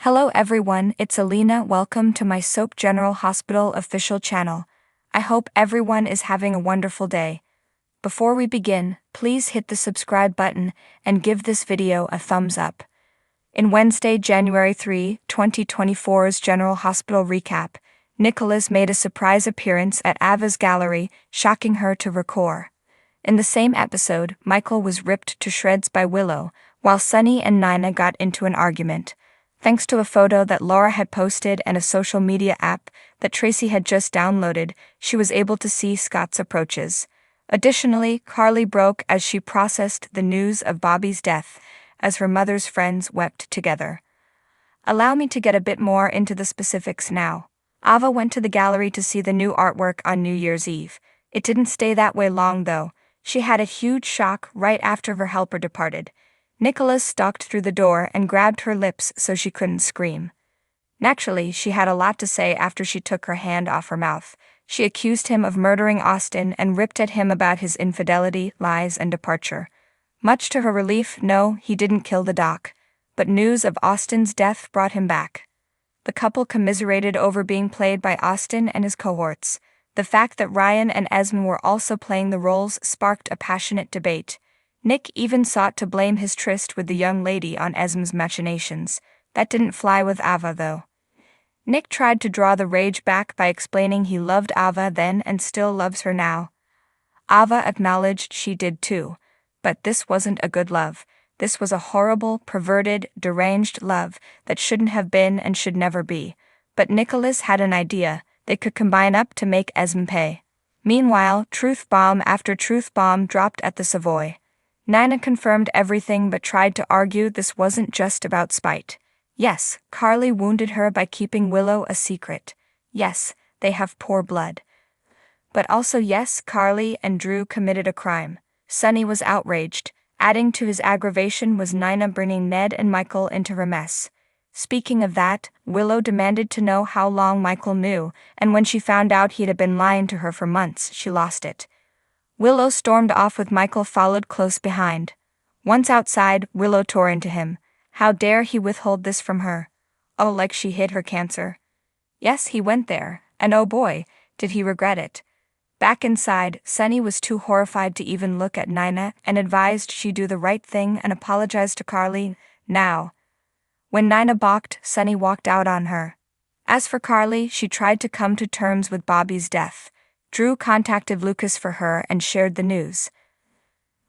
Hello everyone, it's Alina. Welcome to my Soap General Hospital official channel. I hope everyone is having a wonderful day. Before we begin, please hit the subscribe button and give this video a thumbs up. In Wednesday, January 3, 2024's General Hospital recap, Nikolas made a surprise appearance at Ava's gallery, shocking her to her core. In the same episode, Michael was ripped to shreds by Willow, while Sunny and Nina got into an argument. Thanks to a photo that Laura had posted and a social media app that Tracy had just downloaded, she was able to see Scott's approaches. Additionally, Carly broke as she processed the news of Bobby's death, as her mother's friends wept together. Allow me to get a bit more into the specifics now. Ava went to the gallery to see the new artwork on New Year's Eve. It didn't stay that way long though. She had a huge shock right after her helper departed. Nikolas stalked through the door and grabbed her lips so she couldn't scream. Naturally, she had a lot to say after she took her hand off her mouth. She accused him of murdering Austin and ripped at him about his infidelity, lies, and departure. Much to her relief, no, he didn't kill the doc. But news of Austin's death brought him back. The couple commiserated over being played by Austin and his cohorts. The fact that Ryan and Esme were also playing the roles sparked a passionate debate. Nick even sought to blame his tryst with the young lady on Esme's machinations. That didn't fly with Ava though. Nick tried to draw the rage back by explaining he loved Ava then and still loves her now. Ava acknowledged she did too. But this wasn't a good love. This was a horrible, perverted, deranged love that shouldn't have been and should never be. But Nikolas had an idea. They could combine up to make Esme pay. Meanwhile, truth bomb after truth bomb dropped at the Savoy. Nina confirmed everything but tried to argue this wasn't just about spite. Yes, Carly wounded her by keeping Willow a secret. Yes, they have poor blood. But also yes, Carly and Drew committed a crime. Sunny was outraged. Adding to his aggravation was Nina bringing Ned and Michael into her mess. Speaking of that, Willow demanded to know how long Michael knew, and when she found out he had been lying to her for months, she lost it. Willow stormed off with Michael followed close behind. Once outside, Willow tore into him. How dare he withhold this from her? Oh, like she hid her cancer. Yes, he went there, and oh boy, did he regret it. Back inside, Sunny was too horrified to even look at Nina and advised she do the right thing and apologize to Carly now. When Nina balked, Sunny walked out on her. As for Carly, she tried to come to terms with Bobby's death. Drew contacted Lucas for her and shared the news.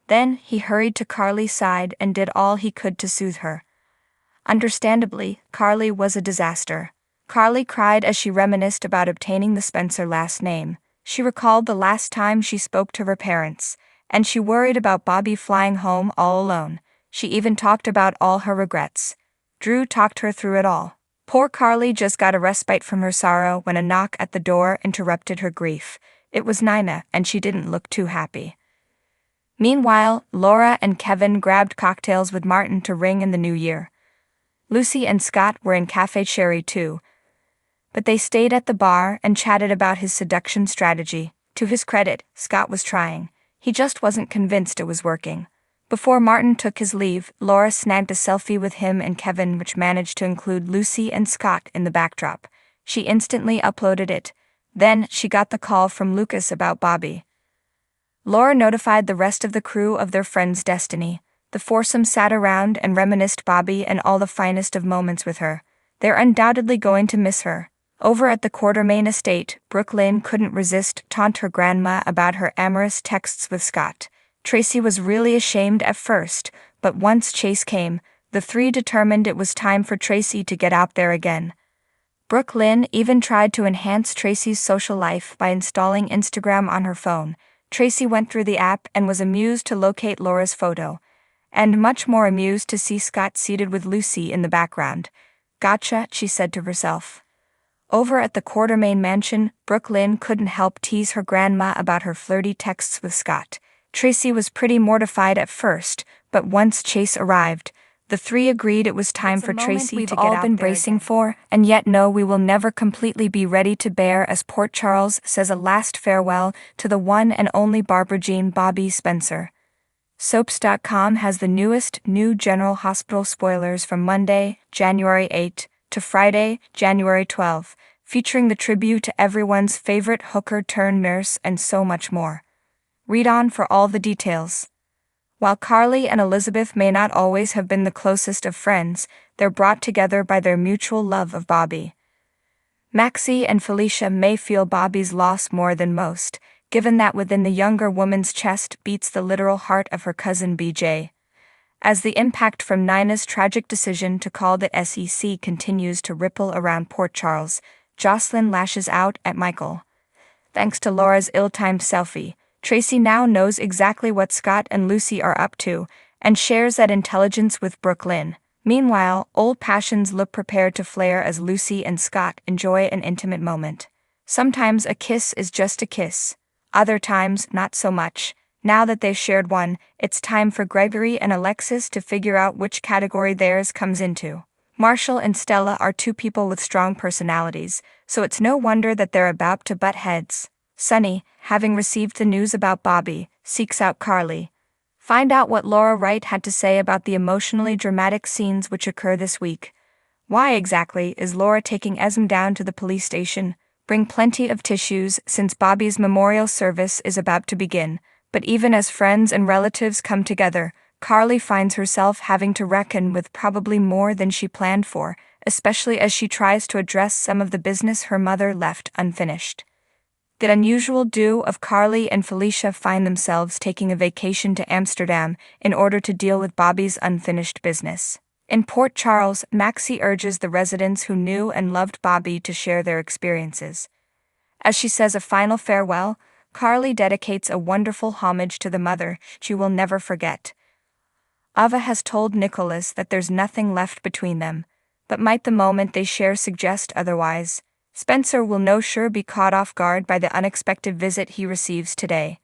Then, he hurried to Carly's side and did all he could to soothe her. Understandably, Carly was a disaster. Carly cried as she reminisced about obtaining the Spencer last name. She recalled the last time she spoke to her parents, and she worried about Bobby flying home all alone. She even talked about all her regrets. Drew talked her through it all. Poor Carly just got a respite from her sorrow when a knock at the door interrupted her grief. It was Nina, and she didn't look too happy. Meanwhile, Laura and Kevin grabbed cocktails with Martin to ring in the new year. Lucy and Scott were in Cafe Cherry too. But they stayed at the bar and chatted about his seduction strategy. To his credit, Scott was trying. He just wasn't convinced it was working. Before Martin took his leave, Laura snagged a selfie with him and Kevin which managed to include Lucy and Scott in the backdrop. She instantly uploaded it. Then, she got the call from Lucas about Bobby. Laura notified the rest of the crew of their friend's destiny. The foursome sat around and reminisced Bobby and all the finest of moments with her. They're undoubtedly going to miss her. Over at the Quartermain estate, Brooklyn couldn't resist taunt her grandma about her amorous texts with Scott. Tracy was really ashamed at first, but once Chase came, the three determined it was time for Tracy to get out there again. Brooklyn even tried to enhance Tracy's social life by installing Instagram on her phone. Tracy went through the app and was amused to locate Laura's photo, and much more amused to see Scott seated with Lucy in the background. Gotcha, she said to herself. Over at the Quartermain mansion, Brooklyn couldn't help tease her grandma about her flirty texts with Scott. Tracy was pretty mortified at first, but once Chase arrived, the three agreed it was time for Tracy to get out there. We've all been bracing for, and yet no, we will never completely be ready to bear as Port Charles says a last farewell to the one and only Barbara Jean Bobby Spencer. Soaps.com has the newest General Hospital spoilers from Monday, January 8, to Friday, January 12, featuring the tribute to everyone's favorite hooker-turned-nurse and so much more. Read on for all the details. While Carly and Elizabeth may not always have been the closest of friends, they're brought together by their mutual love of Bobby. Maxie and Felicia may feel Bobby's loss more than most, given that within the younger woman's chest beats the literal heart of her cousin BJ. As the impact from Nina's tragic decision to call the SEC continues to ripple around Port Charles, Jocelyn lashes out at Michael. Thanks to Laura's ill-timed selfie, Tracy now knows exactly what Scott and Lucy are up to, and shares that intelligence with Brooklyn. Meanwhile, old passions look prepared to flare as Lucy and Scott enjoy an intimate moment. Sometimes a kiss is just a kiss. Other times, not so much. Now that they've shared one, it's time for Gregory and Alexis to figure out which category theirs comes into. Marshall and Stella are two people with strong personalities, so it's no wonder that they're about to butt heads. Sunny, having received the news about Bobby, seeks out Carly. Find out what Laura Wright had to say about the emotionally dramatic scenes which occur this week. Why exactly is Laura taking Esme down to the police station? Bring plenty of tissues since Bobby's memorial service is about to begin, but even as friends and relatives come together, Carly finds herself having to reckon with probably more than she planned for, especially as she tries to address some of the business her mother left unfinished. The unusual duo of Carly and Felicia find themselves taking a vacation to Amsterdam in order to deal with Bobby's unfinished business. In Port Charles, Maxie urges the residents who knew and loved Bobby to share their experiences. As she says a final farewell, Carly dedicates a wonderful homage to the mother she will never forget. Ava has told Nikolas that there's nothing left between them, but might the moment they share suggest otherwise? Spencer will no sure be caught off guard by the unexpected visit he receives today.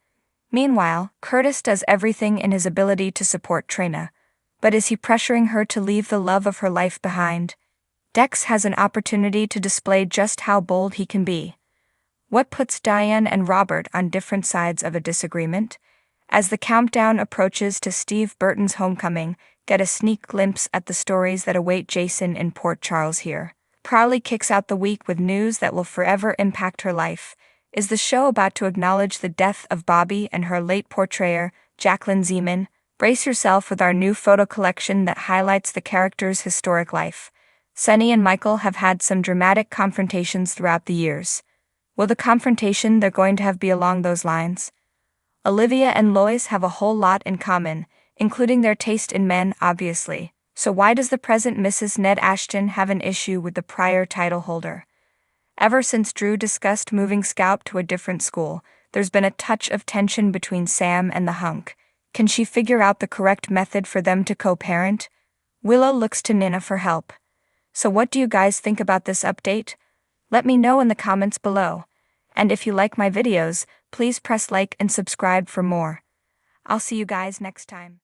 Meanwhile, Curtis does everything in his ability to support Trina. But is he pressuring her to leave the love of her life behind? Dex has an opportunity to display just how bold he can be. What puts Diane and Robert on different sides of a disagreement? As the countdown approaches to Steve Burton's homecoming, get a sneak glimpse at the stories that await Jason in Port Charles here. Carly kicks out the week with news that will forever impact her life. Is the show about to acknowledge the death of Bobby and her late portrayer, Jacqueline Zeman? Brace yourself with our new photo collection that highlights the character's historic life. Sunny and Michael have had some dramatic confrontations throughout the years. Will the confrontation they're going to have be along those lines? Olivia and Lois have a whole lot in common, including their taste in men, obviously. So why does the present Mrs. Ned Ashton have an issue with the prior title holder? Ever since Drew discussed moving Scout to a different school, there's been a touch of tension between Sam and the hunk. Can she figure out the correct method for them to co-parent? Willow looks to Nina for help. So what do you guys think about this update? Let me know in the comments below. And if you like my videos, please press like and subscribe for more. I'll see you guys next time.